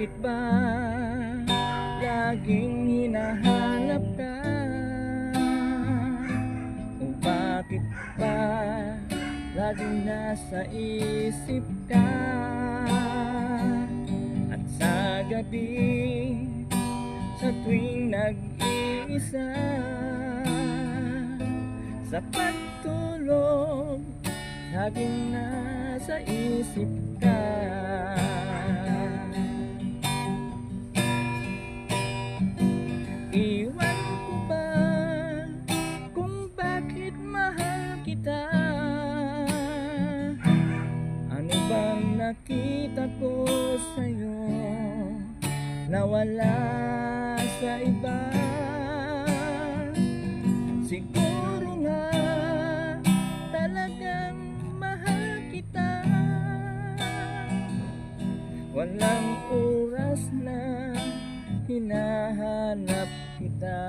Bakit ba laging hinahanap ka? O bakit ba laging nasa isip ka? At sa gabi, sa tuwing nag-iisa, sa pagtulog, laging nasa isip ka. Iwan ko ba kung bakit mahal kita? Ano bang nakita ko sa'yo na wala sa iba? Siguro nga talagang mahal kita. Walang oras na hinahanap kita.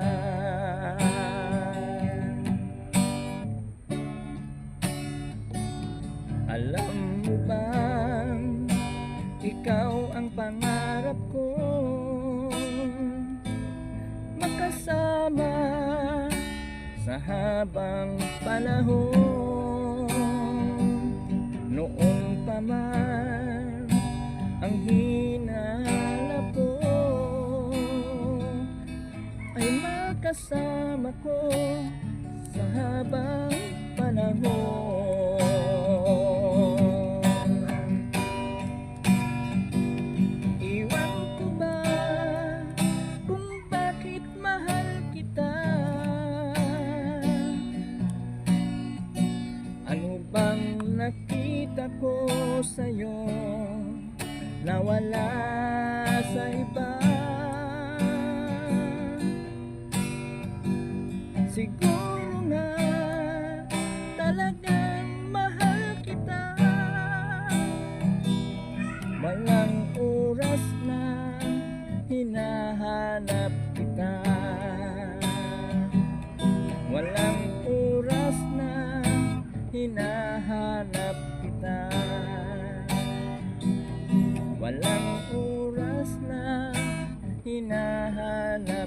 Alam mo bang ikaw ang pangarap ko, makasama sa habang panahon. Noon pa man ang hinanap ko ay makasama ko sa habang panahon. Iwan ko ba kung bakit mahal kita? Ano bang nakita ko sa'yo na wala sa iba? Siguro nga talagang mahal kita. Walang oras na hinahanap kita. Walang oras na hinahanap kita. Walang oras na hinahanap